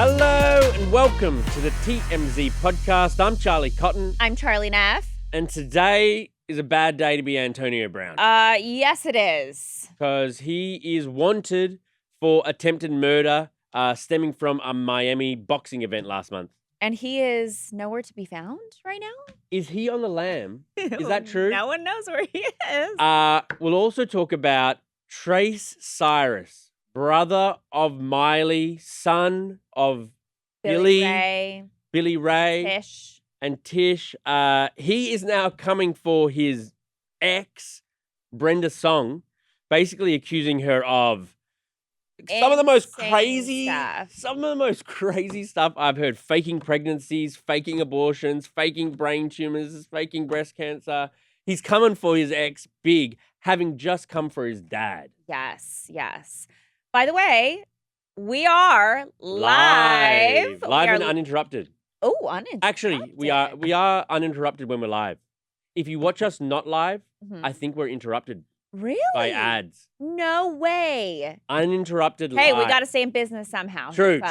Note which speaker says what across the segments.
Speaker 1: Hello and welcome to the TMZ podcast. I'm Charlie Cotton.
Speaker 2: I'm Charlie Neff.
Speaker 1: And today is a bad day to be Antonio Brown.
Speaker 2: Yes, it is.
Speaker 1: Because he is wanted for attempted murder stemming from a Miami boxing event last month.
Speaker 2: And he is nowhere to be found right now?
Speaker 1: Is he on the lam? Is that true?
Speaker 2: No one knows where he is.
Speaker 1: We'll also talk about Cyrus, brother of Miley, son of Billy Ray,
Speaker 2: Tish.
Speaker 1: and Tish. He is now coming for his ex, Brenda Song, basically accusing her of some of the most crazy stuff I've heard. Faking pregnancies, faking abortions, faking brain tumors, faking breast cancer. He's coming for his ex big, having just come for his dad.
Speaker 2: Yes. By the way, we are live.
Speaker 1: And uninterrupted.
Speaker 2: Oh, uninterrupted.
Speaker 1: Actually, we are uninterrupted when we're live. If you watch us not live, I think we're interrupted.
Speaker 2: Really?
Speaker 1: By ads.
Speaker 2: No way.
Speaker 1: Uninterrupted live.
Speaker 2: Hey, we got to stay in business somehow.
Speaker 1: True.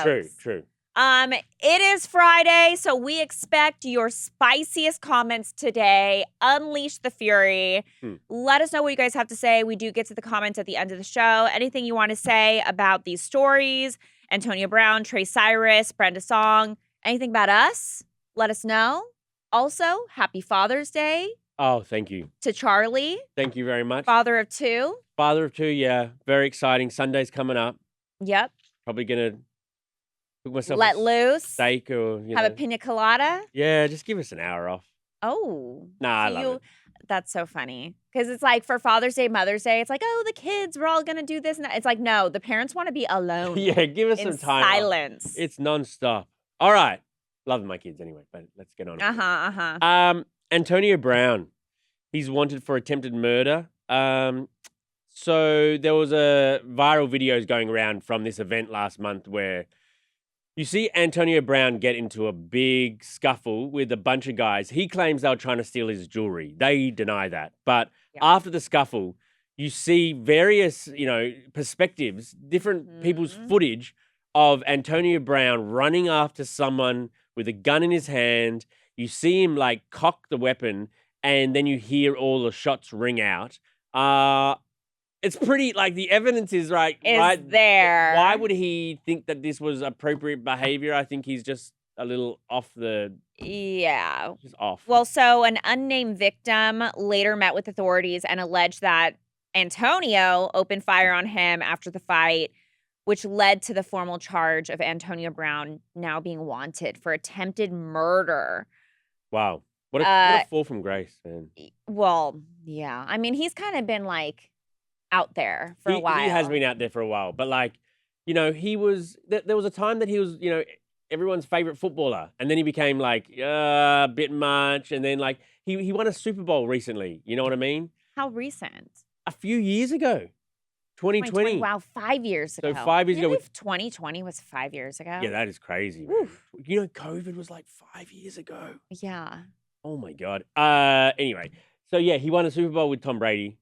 Speaker 2: It is Friday, so we expect your spiciest comments today. Unleash the fury. Let us know what you guys have to say. We do get to the comments at the end of the show. Anything you want to say about these stories, Antonio Brown, Cyrus, Brenda Song, anything about us, let us know. Also, happy Father's Day.
Speaker 1: Oh, thank you.
Speaker 2: To Charlie.
Speaker 1: Thank you very much.
Speaker 2: Father of two.
Speaker 1: Yeah. Very exciting. Sunday's coming up.
Speaker 2: Yep.
Speaker 1: Probably going to cook myself
Speaker 2: let loose.
Speaker 1: Steak or,
Speaker 2: have a pina colada.
Speaker 1: Yeah, just give us an hour off.
Speaker 2: Oh.
Speaker 1: Nah, I love it.
Speaker 2: That's so funny. Because it's like for Father's Day, Mother's Day, it's like, oh, the kids, we're all going to do this. And that. It's like, no, the parents want to be alone.
Speaker 1: Yeah, give us some time.
Speaker 2: Silence.
Speaker 1: Off. It's nonstop. All right. Loving my kids anyway, but let's get on. Antonio Brown, he's wanted for attempted murder. So there was a viral videos going around from this event last month where you see Antonio Brown get into a big scuffle with a bunch of guys. He claims they were trying to steal his jewelry. They deny that. But after the scuffle, you see various, perspectives, different people's footage of Antonio Brown running after someone with a gun in his hand. You see him cock the weapon, and then you hear all the shots ring out. It's pretty, the evidence is right
Speaker 2: there.
Speaker 1: Why would he think that this was appropriate behavior? I think he's just a little off the...
Speaker 2: Yeah.
Speaker 1: Just off.
Speaker 2: Well, so an unnamed victim later met with authorities and alleged that Antonio opened fire on him after the fight, which led to the formal charge of Antonio Brown now being wanted for attempted murder.
Speaker 1: Wow. What a fall from grace, man.
Speaker 2: Well, yeah. I mean, he's kind of been out there for a while.
Speaker 1: He has been out there for a while. But he was, there was a time that he was, everyone's favorite footballer. And then he became a bit much. And then he won a Super Bowl recently. You know what I mean?
Speaker 2: How recent?
Speaker 1: A few years ago. 2020.
Speaker 2: Wow, 5 years ago.
Speaker 1: So 5 years ago.
Speaker 2: 2020 was 5 years ago.
Speaker 1: Yeah, that is crazy. COVID was 5 years ago.
Speaker 2: Yeah.
Speaker 1: Oh my God. Anyway, so yeah, he won a Super Bowl with Tom Brady.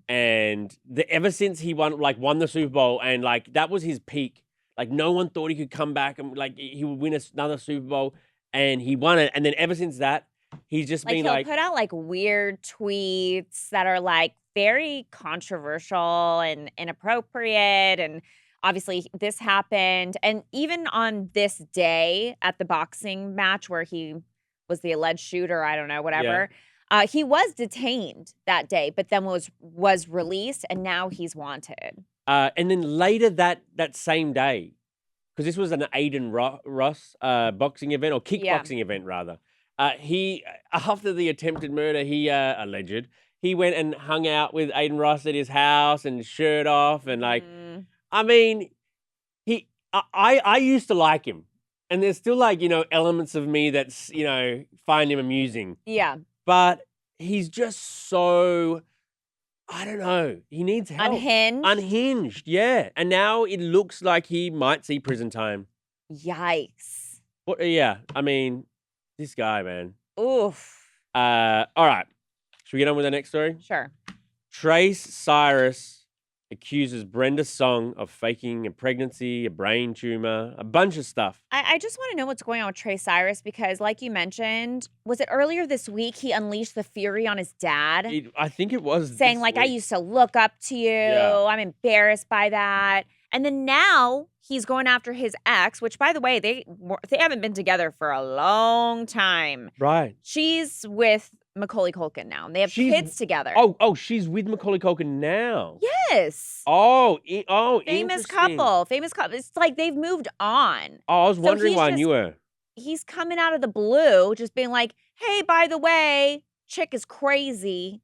Speaker 1: And ever since he won the Super Bowl, and that was his peak. No one thought he could come back and he would win another Super Bowl, and he won it. And then ever since that, he's just been
Speaker 2: he'll put out weird tweets that are very controversial and inappropriate. And obviously this happened. And even on this day at the boxing match where he was the alleged shooter, I don't know, whatever. Yeah. He was detained that day, but then was released, and now he's wanted.
Speaker 1: And then later that same day, because this was an Aiden Ross boxing event, or kickboxing event rather. He, after the attempted murder, he alleged, he went and hung out with Aiden Ross at his house and shirt off, and I mean, I used to like him, and there's still elements of me that's find him amusing.
Speaker 2: Yeah.
Speaker 1: But he's just so, I don't know. He needs help. Unhinged, yeah. And now it looks like he might see prison time.
Speaker 2: Yikes.
Speaker 1: Yeah, I mean, this guy, man.
Speaker 2: Oof.
Speaker 1: All right. Should we get on with the next story?
Speaker 2: Sure.
Speaker 1: Cyrus accuses Brenda Song of faking a pregnancy, a brain tumor, a bunch of stuff.
Speaker 2: I just want to know what's going on with Trey Cyrus because, like you mentioned, was it earlier this week he unleashed the fury on his dad?
Speaker 1: I think it was
Speaker 2: saying,
Speaker 1: this
Speaker 2: like, I
Speaker 1: week.
Speaker 2: used to look up to you.
Speaker 1: Yeah.
Speaker 2: I'm embarrassed by that. And then now he's going after his ex, which, by the way, they haven't been together for a long time.
Speaker 1: Right.
Speaker 2: She's with Macaulay Culkin now. And they have kids together.
Speaker 1: Oh, she's with Macaulay Culkin now.
Speaker 2: Yes. Famous couple. It's like they've moved on.
Speaker 1: Oh, I was wondering why I knew her.
Speaker 2: He's coming out of the blue, just being like, hey, by the way, chick is crazy.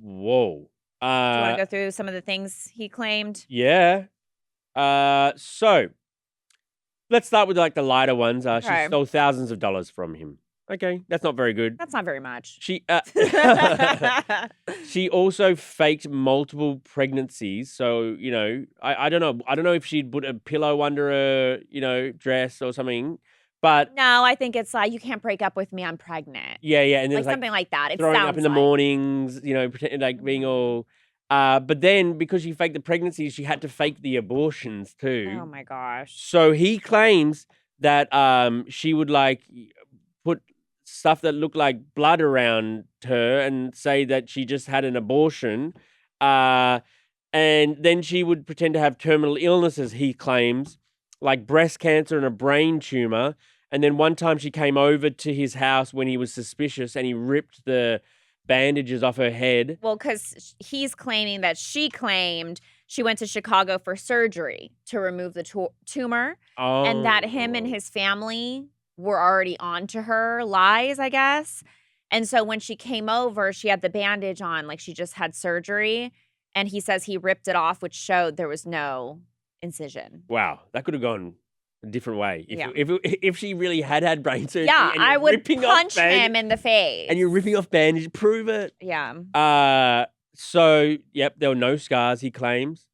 Speaker 1: Whoa.
Speaker 2: Do you want to go through some of the things he claimed?
Speaker 1: Yeah. So let's start with like the lighter ones. She stole thousands of dollars from him. Okay, that's not very good.
Speaker 2: That's not very much.
Speaker 1: She also faked multiple pregnancies. So, you know, I don't know. I don't know if she'd put a pillow under her, you know, dress or something. But
Speaker 2: no, I think it's like, you can't break up with me, I'm pregnant.
Speaker 1: Yeah, and
Speaker 2: like something like that. It
Speaker 1: throwing
Speaker 2: sounds
Speaker 1: up in the mornings, you know, pretending like being all. But then because she faked the pregnancies, she had to fake the abortions too.
Speaker 2: Oh my gosh!
Speaker 1: So he claims that she would like put stuff that looked like blood around her and say that she just had an abortion, and then she would pretend to have terminal illnesses. He claims, like breast cancer and a brain tumor. And then one time she came over to his house when he was suspicious and he ripped the bandages off her head.
Speaker 2: Well, because he's claiming that she claimed she went to Chicago for surgery to remove the tumor and that him and his family were already onto her lies, I guess. And so when she came over, she had the bandage on, like she just had surgery. And he says he ripped it off, which showed there was no incision.
Speaker 1: Wow, that could have gone a different way. If she really had brain surgery, and
Speaker 2: I would punch him in the face.
Speaker 1: And you're ripping off bandage, prove it.
Speaker 2: Yeah.
Speaker 1: So yep, there were no scars. He claims.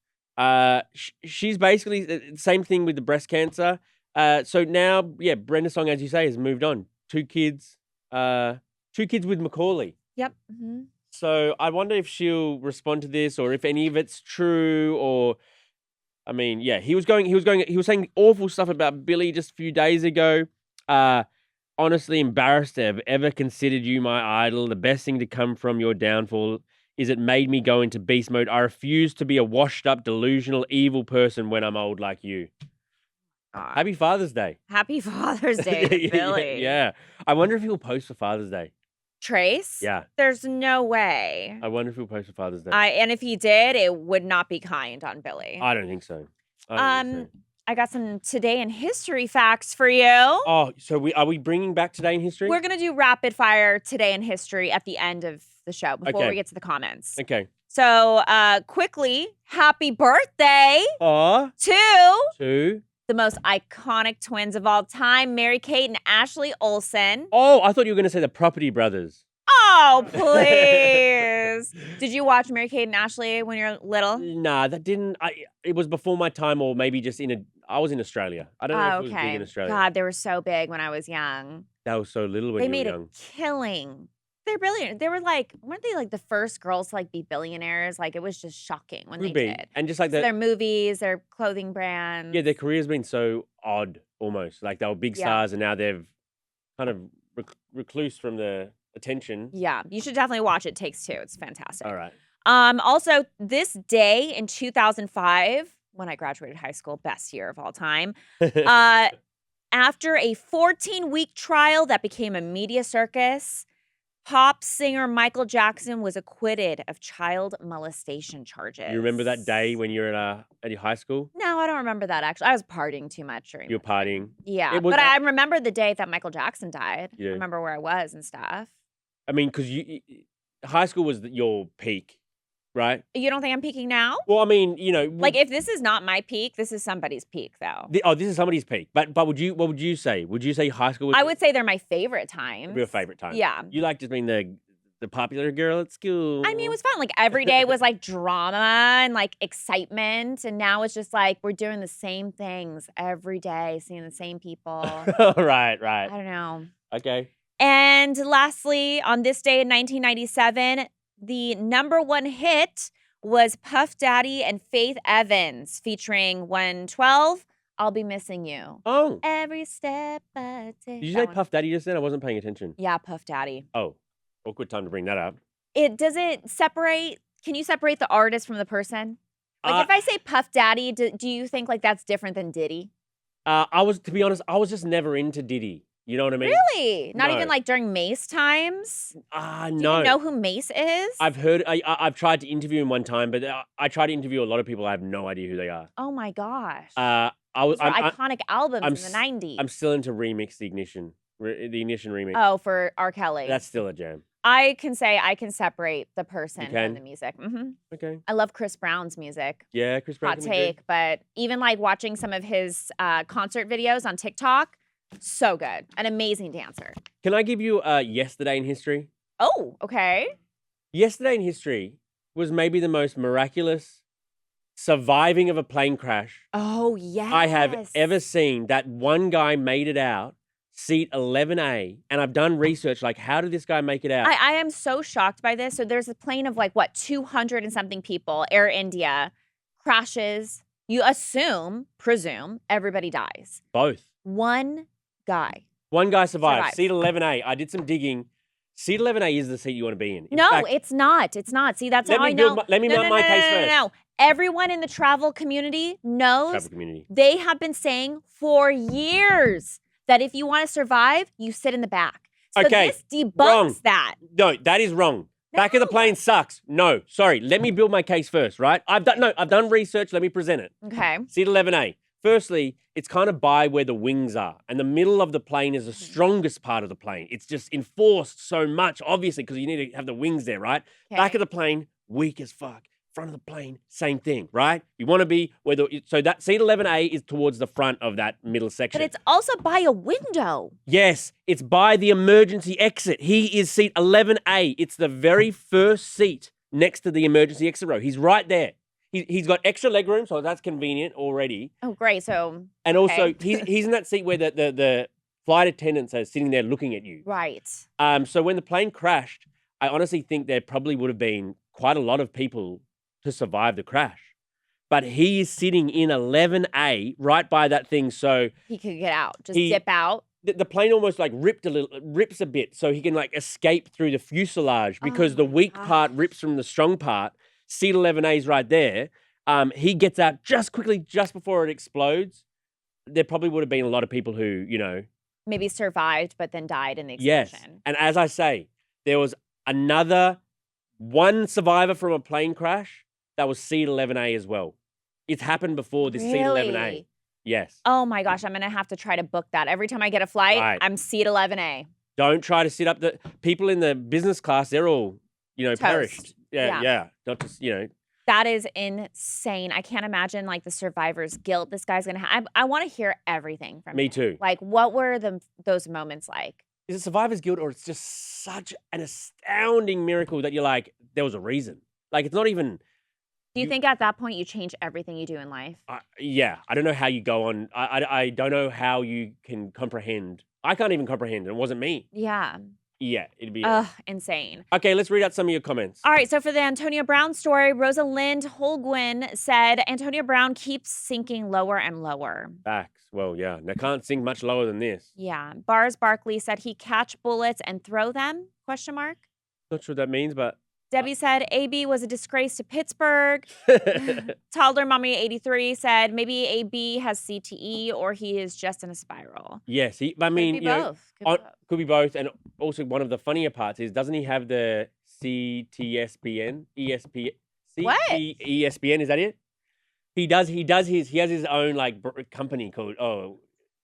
Speaker 1: She's basically the same thing with the breast cancer. So now, Brenda Song, as you say, has moved on. 2 kids. 2 kids with Macaulay.
Speaker 2: Yep. Mm-hmm.
Speaker 1: So I wonder if she'll respond to this, or if any of it's true, or. I mean, he was saying awful stuff about Billy just a few days ago. Honestly embarrassed to have ever considered you my idol. The best thing to come from your downfall is it made me go into beast mode. I refuse to be a washed up, delusional, evil person when I'm old like you. Happy Father's Day.
Speaker 2: Happy Father's Day, Billy.
Speaker 1: Yeah. I wonder if he'll post for Father's Day.
Speaker 2: Trace?
Speaker 1: Yeah.
Speaker 2: There's no way.
Speaker 1: I wonder if he'll post for Father's Day.
Speaker 2: And if he did, it would not be kind on Billy.
Speaker 1: I don't think so.
Speaker 2: I got some Today in History facts for you.
Speaker 1: Oh, so are we bringing back Today in History?
Speaker 2: We're going to do rapid fire Today in History at the end of the show before we get to the comments.
Speaker 1: Okay.
Speaker 2: So, quickly, happy birthday to the most iconic twins of all time, Mary-Kate and Ashley Olsen.
Speaker 1: Oh, I thought you were going to say the Property Brothers.
Speaker 2: Oh, please. Did you watch Mary-Kate and Ashley when you were little?
Speaker 1: Nah, that didn't. It was before my time, or maybe just I was in Australia. I don't know if it was big in Australia.
Speaker 2: God, they were so big when I was young.
Speaker 1: That was so little when you were young.
Speaker 2: They made a killing. They're brilliant. They were like, weren't they like the first girls to like be billionaires? Like it was just shocking when they did.
Speaker 1: And just like
Speaker 2: their movies, their clothing brands.
Speaker 1: Yeah, their career's been so odd almost. Like they were big stars and now they've kind of recluse from the attention.
Speaker 2: Yeah, you should definitely watch it. Takes Two. It's fantastic.
Speaker 1: All right.
Speaker 2: Also, this day in 2005, when I graduated high school, best year of all time, after a 14-week trial that became a media circus, pop singer Michael Jackson was acquitted of child molestation charges.
Speaker 1: You remember that day when you were at your high school?
Speaker 2: No, I don't remember that, actually. I was partying too much during
Speaker 1: You were partying?
Speaker 2: Yeah, but I remember the day that Michael Jackson died.
Speaker 1: Yeah.
Speaker 2: I remember where I was and stuff.
Speaker 1: I mean, because high school was your peak, right?
Speaker 2: You don't think I'm peaking now?
Speaker 1: Well, I mean,
Speaker 2: like if this is not my peak, this is somebody's peak, though.
Speaker 1: This is somebody's peak. But what would you say? Would you say high school was
Speaker 2: I would say they're my favorite times.
Speaker 1: Your favorite time?
Speaker 2: Yeah.
Speaker 1: You like just being the popular girl at school?
Speaker 2: I mean, it was fun. Like every day was like drama and like excitement. And now it's just like we're doing the same things every day, seeing the same people.
Speaker 1: Right.
Speaker 2: I don't know.
Speaker 1: Okay.
Speaker 2: And lastly, on this day in 1997, the #1 hit was Puff Daddy and Faith Evans featuring 112. I'll be missing you.
Speaker 1: Oh,
Speaker 2: Every step I take.
Speaker 1: did you
Speaker 2: That
Speaker 1: say
Speaker 2: one.
Speaker 1: Puff Daddy just then? I wasn't paying attention.
Speaker 2: Yeah, Puff Daddy.
Speaker 1: Oh, awkward time to bring that up.
Speaker 2: Does it separate? Can you separate the artist from the person? Like if I say Puff Daddy, do you think like that's different than Diddy?
Speaker 1: To be honest, I was just never into Diddy. You know what I mean?
Speaker 2: Really? Not
Speaker 1: No.
Speaker 2: even like during Mace times?
Speaker 1: No.
Speaker 2: Do you know who Mace is?
Speaker 1: I've heard. I've tried to interview him one time, but I tried to interview a lot of people. I have no idea who they are.
Speaker 2: Oh my gosh.
Speaker 1: Those
Speaker 2: were iconic albums in the
Speaker 1: I'm
Speaker 2: 90s.
Speaker 1: still into Remix the Ignition remix.
Speaker 2: Oh, for R. Kelly.
Speaker 1: That's still a jam.
Speaker 2: I can say I can separate the person
Speaker 1: can?
Speaker 2: from the music. Mm-hmm.
Speaker 1: Okay.
Speaker 2: I love Chris Brown's music.
Speaker 1: Yeah, Chris Brown.
Speaker 2: Hot take, but even like watching some of his concert videos on TikTok, so good. An amazing dancer.
Speaker 1: Can I give you yesterday in history?
Speaker 2: Oh, okay.
Speaker 1: Yesterday in history was maybe the most miraculous surviving of a plane crash
Speaker 2: Oh, yes.
Speaker 1: I have ever seen. That one guy made it out, seat 11A, and I've done research, like, how did this guy make it out?
Speaker 2: I am so shocked by this. So there's a plane of like, what, 200 and something people, Air India, crashes. You presume, everybody dies.
Speaker 1: Both.
Speaker 2: One guy.
Speaker 1: One guy survived. Seat 11A. I did some digging. Seat 11A is the seat you want to be in.
Speaker 2: No,
Speaker 1: fact,
Speaker 2: it's not. It's not. See, that's
Speaker 1: let
Speaker 2: how
Speaker 1: me
Speaker 2: I know.
Speaker 1: let me mount my case first.
Speaker 2: No. Everyone in the travel community knows.
Speaker 1: Travel community.
Speaker 2: They have been saying for years that if you want to survive, you sit in the back. So
Speaker 1: Okay,
Speaker 2: this debunks
Speaker 1: wrong.
Speaker 2: that.
Speaker 1: No, that is wrong. Back of the plane sucks. No, sorry. Let me build my case first, right? I've done research. Let me present it.
Speaker 2: Okay.
Speaker 1: Seat 11A. Firstly, it's kind of by where the wings are, and the middle of the plane is the strongest part of the plane. It's just enforced so much, obviously, because you need to have the wings there, right?
Speaker 2: Okay.
Speaker 1: Back of the plane, weak as fuck. Front of the plane, same thing, right? You want to be so that seat 11A is towards the front of that middle section.
Speaker 2: But it's also by a window.
Speaker 1: Yes, it's by the emergency exit. He is seat 11A. It's the very first seat next to the emergency exit row. He's right there. He's got extra leg room, so that's convenient already.
Speaker 2: Oh, great. So
Speaker 1: And also, he's in that seat where the flight attendants are sitting there looking at you.
Speaker 2: right.
Speaker 1: So when the plane crashed, I honestly think there probably would have been quite a lot of people to survive the crash. But he is sitting in 11A right by that thing, so
Speaker 2: He could get out. Just dip out.
Speaker 1: the plane almost like rips a bit, so he can like escape through the fuselage because the
Speaker 2: my
Speaker 1: weak part rips from the strong part. Seat 11A is right there. He gets out just quickly, just before it explodes. There probably would have been a lot of people who,
Speaker 2: Maybe survived, but then died in the
Speaker 1: yes.
Speaker 2: explosion.
Speaker 1: And as I say, there was one survivor from a plane crash that was seat 11A as well. It's happened before this seat 11A.
Speaker 2: Really?
Speaker 1: Yes.
Speaker 2: Oh my gosh, I'm going to have to try to book that. Every time I get a flight,
Speaker 1: Right.
Speaker 2: I'm seat 11A.
Speaker 1: Don't try to sit up. The people in the business class, they're all, perished. Yeah. Not just,
Speaker 2: That is insane. I can't imagine like the survivor's guilt this guy's going to have. I want to hear everything from
Speaker 1: Me
Speaker 2: him.
Speaker 1: too.
Speaker 2: Like, what were those moments like?
Speaker 1: Is it survivor's guilt or it's just such an astounding miracle that you're like, there was a reason? Like, it's not even.
Speaker 2: Do you think at that point you change everything you do in life?
Speaker 1: Yeah. I don't know how you go on. I don't know how you can comprehend. I can't even comprehend. It wasn't me.
Speaker 2: Yeah.
Speaker 1: Yeah. It'd be.
Speaker 2: Insane.
Speaker 1: Okay, let's read out some of your comments.
Speaker 2: All right, so for the Antonio Brown story, Rosalind Holguin said Antonio Brown keeps sinking lower and lower.
Speaker 1: Facts. Well, yeah. They can't sink much lower than this.
Speaker 2: Yeah. Bars Barkley said he catch bullets and throw them? ?
Speaker 1: Not sure what that means, but.
Speaker 2: Debbie said AB was a disgrace to Pittsburgh. Toddler Mommy 83 said maybe AB has CTE or he is just in a spiral.
Speaker 1: Yes,
Speaker 2: Could be both.
Speaker 1: Could be both. And also one of the funnier parts is, doesn't he have the CTSPN?
Speaker 2: What?
Speaker 1: ESPN, is that it? He has his own like company called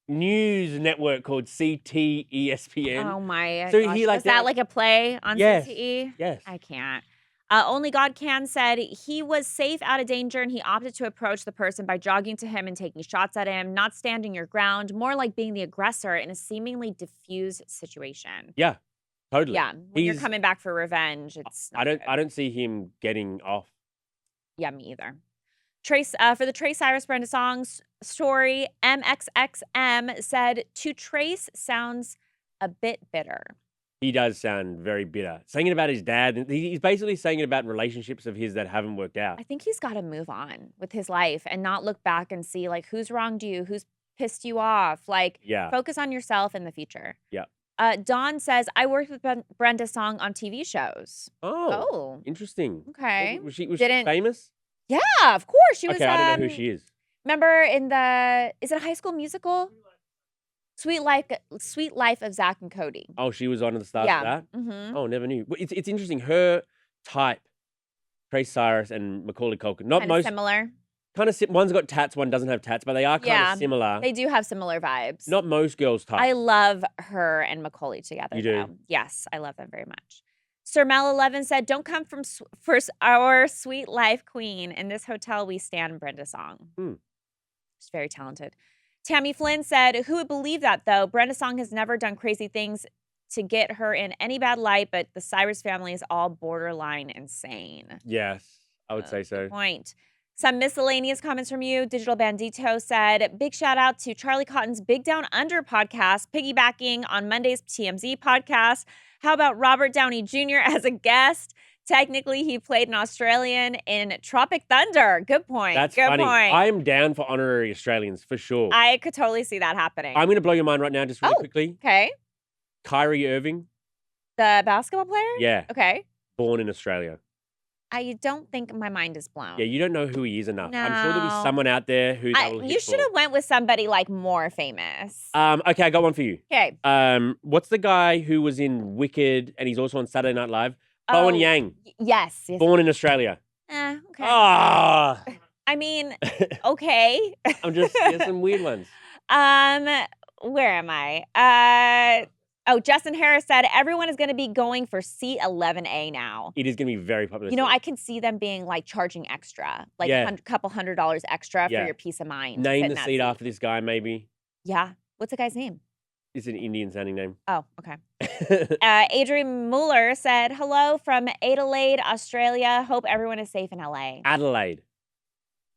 Speaker 1: news network called CTESPN.
Speaker 2: Oh my
Speaker 1: So
Speaker 2: gosh.
Speaker 1: he like
Speaker 2: Was that like a play on
Speaker 1: Yes.
Speaker 2: CTE?
Speaker 1: Yes.
Speaker 2: I can't. Only God Can said he was safe out of danger and he opted to approach the person by jogging to him and taking shots at him, not standing your ground, more like being the aggressor in a seemingly diffused situation.
Speaker 1: Yeah, totally.
Speaker 2: Yeah, when you're coming back for revenge, it's not good.
Speaker 1: I don't see him getting off.
Speaker 2: Yeah, me either. Trace for the Trace Cyrus Brenda Songs story, MXXM said to Trace sounds a bit bitter.
Speaker 1: He does sound very bitter. Saying about his dad. He's basically saying about relationships of his that haven't worked out.
Speaker 2: I think he's got to move on with his life and not look back and see like who's wronged you, who's pissed you off. Like,
Speaker 1: Yeah.
Speaker 2: focus on yourself in the future.
Speaker 1: Yeah.
Speaker 2: Dawn says, I worked with Brenda Song on TV shows.
Speaker 1: Oh. Interesting.
Speaker 2: Okay.
Speaker 1: Was she
Speaker 2: Didn't-
Speaker 1: famous?
Speaker 2: Yeah, of course. She was.
Speaker 1: Okay, I don't know who she is.
Speaker 2: Remember is it High School Musical? Sweet Life of Zach and Cody.
Speaker 1: Oh, she was on at the start of that?
Speaker 2: Mm-hmm.
Speaker 1: Oh, never knew. Well, it's interesting. Her type, Trace Cyrus and Macaulay Culkin. Not
Speaker 2: Kind of
Speaker 1: most.
Speaker 2: similar.
Speaker 1: Kind of. One's got tats, one doesn't have tats, but they are kind of similar.
Speaker 2: They do have similar vibes.
Speaker 1: Not most girls' type.
Speaker 2: I love her and Macaulay together.
Speaker 1: You do?
Speaker 2: Though. Yes, I love them very much. Sir Mel 11 said, "Don't come from for our sweet life queen. In this hotel, we stand Brenda Song. She's very talented." Tammy Flynn said, "Who would believe that though? Brenda Song has never done crazy things to get her in any bad light, but the Cyrus family is all borderline insane."
Speaker 1: Yes, I would say so.
Speaker 2: Good point. Some miscellaneous comments from you. Digital Bandito said, "Big shout out to Charlie Cotton's Big Down Under podcast, piggybacking on Monday's TMZ podcast. How about Robert Downey Jr. as a guest? Technically, he played an Australian in Tropic Thunder." Good point.
Speaker 1: That's
Speaker 2: Good
Speaker 1: funny.
Speaker 2: point.
Speaker 1: I am down for honorary Australians for sure.
Speaker 2: I could totally see that happening.
Speaker 1: I'm going to blow your mind right now, just really quickly.
Speaker 2: Okay.
Speaker 1: Kyrie Irving.
Speaker 2: The basketball player?
Speaker 1: Yeah.
Speaker 2: Okay.
Speaker 1: Born in Australia.
Speaker 2: I don't think my mind is blown.
Speaker 1: Yeah, you don't know who he is enough. I'm sure there'll
Speaker 2: No.
Speaker 1: be someone out there who that will hit
Speaker 2: You should
Speaker 1: for.
Speaker 2: have went with somebody like more famous.
Speaker 1: Okay, I got one for you.
Speaker 2: Okay.
Speaker 1: What's the guy who was in Wicked and he's also on Saturday Night Live? Bowen Yang.
Speaker 2: Yes.
Speaker 1: Born in Australia.
Speaker 2: Okay.
Speaker 1: Ah,
Speaker 2: I mean, okay.
Speaker 1: I'm just there's some weird ones.
Speaker 2: Where am I? Justin Harris said everyone is going to be going for seat 11A now.
Speaker 1: It is going to be very popular.
Speaker 2: You know, I can see them being like charging extra, like
Speaker 1: Yeah.
Speaker 2: a couple $100 extra
Speaker 1: Yeah.
Speaker 2: for your peace of mind.
Speaker 1: Name
Speaker 2: sit
Speaker 1: the
Speaker 2: in that
Speaker 1: seat after this guy, maybe.
Speaker 2: Yeah. What's the guy's name?
Speaker 1: It's an Indian sounding name.
Speaker 2: Oh, okay. Adrian Mueller said, "Hello from Adelaide, Australia. Hope everyone is safe in LA."
Speaker 1: Adelaide.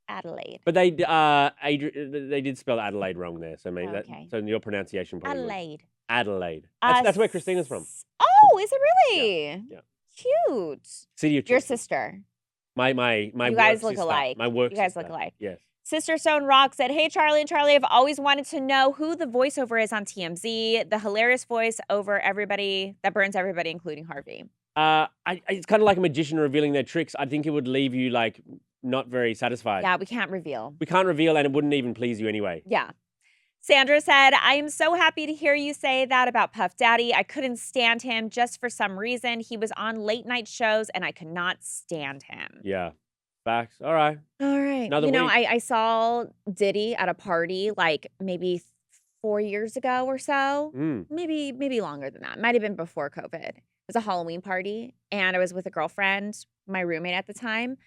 Speaker 2: Adelaide.
Speaker 1: But they did spell Adelaide wrong there, so maybe
Speaker 2: Okay.
Speaker 1: so your pronunciation probably was
Speaker 2: Adelaide.
Speaker 1: Adelaide. That's where Christina's from.
Speaker 2: Oh, is it really?
Speaker 1: Yeah.
Speaker 2: Cute.
Speaker 1: City of
Speaker 2: Your
Speaker 1: Chester.
Speaker 2: sister.
Speaker 1: My
Speaker 2: You
Speaker 1: work
Speaker 2: guys look
Speaker 1: sister.
Speaker 2: alike.
Speaker 1: My work
Speaker 2: You guys
Speaker 1: sister.
Speaker 2: look alike.
Speaker 1: Yes.
Speaker 2: Sister Stone Rock said, "Hey, Charlie and Charlie, I've always wanted to know who the voiceover is on TMZ. The hilarious voice over everybody that burns everybody, including Harvey."
Speaker 1: It's kind of like a magician revealing their tricks. I think it would leave you like not very satisfied.
Speaker 2: Yeah, we can't reveal.
Speaker 1: We can't reveal, and it wouldn't even please you anyway.
Speaker 2: Yeah. Sandra said, "I am so happy to hear you say that about Puff Daddy. I couldn't stand him just for some reason. He was on late night shows and I could not stand him."
Speaker 1: Yeah. Facts. All right.
Speaker 2: All right.
Speaker 1: Another
Speaker 2: you know,
Speaker 1: week.
Speaker 2: I saw Diddy at a party like maybe 4 years ago or so. Maybe longer than that. Might have been before COVID. It was a Halloween party and I was with a girlfriend, my roommate at the time.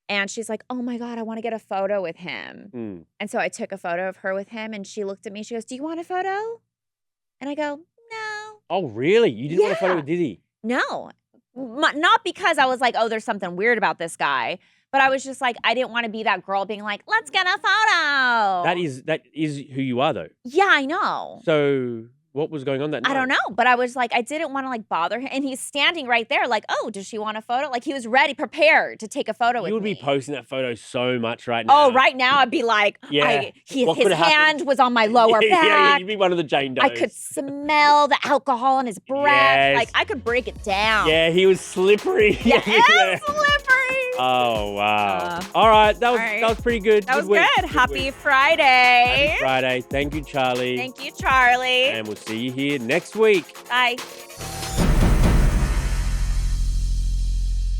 Speaker 2: And she's like, "Oh my God, I want to get a photo with him." And so I took a photo of her with him and she looked at me. She goes, "Do you want a photo?" And I go, "No."
Speaker 1: Oh, really? You didn't want a photo
Speaker 2: Yeah.
Speaker 1: with Diddy?
Speaker 2: No. Not because I was like, "Oh, there's something weird about this guy." But I was just like, I didn't want to be that girl being like, "Let's get a photo."
Speaker 1: That is who you are, though.
Speaker 2: Yeah, I know.
Speaker 1: So what was going on that night?
Speaker 2: I don't know, but I was like, I didn't want to like bother him. And he's standing right there like, "Oh, does she want a photo?" Like he was ready, prepared to take a photo with me.
Speaker 1: You would be posting that photo so much right now.
Speaker 2: Oh, right now I'd be like,
Speaker 1: Yeah.
Speaker 2: his
Speaker 1: What could happen?
Speaker 2: hand was on my lower back.
Speaker 1: Yeah, you'd be one of the Jane Does.
Speaker 2: I could smell the alcohol on his breath.
Speaker 1: Yes.
Speaker 2: Like I could break it down.
Speaker 1: Yeah, he was slippery.
Speaker 2: Yeah,
Speaker 1: everywhere.
Speaker 2: slippery.
Speaker 1: Oh, wow. All right, that was pretty good.
Speaker 2: That was
Speaker 1: week.
Speaker 2: good. Happy
Speaker 1: week.
Speaker 2: Friday.
Speaker 1: Happy Friday. Thank you, Charlie.
Speaker 2: Thank you, Charlie.
Speaker 1: And we'll see you here next week.
Speaker 2: Bye.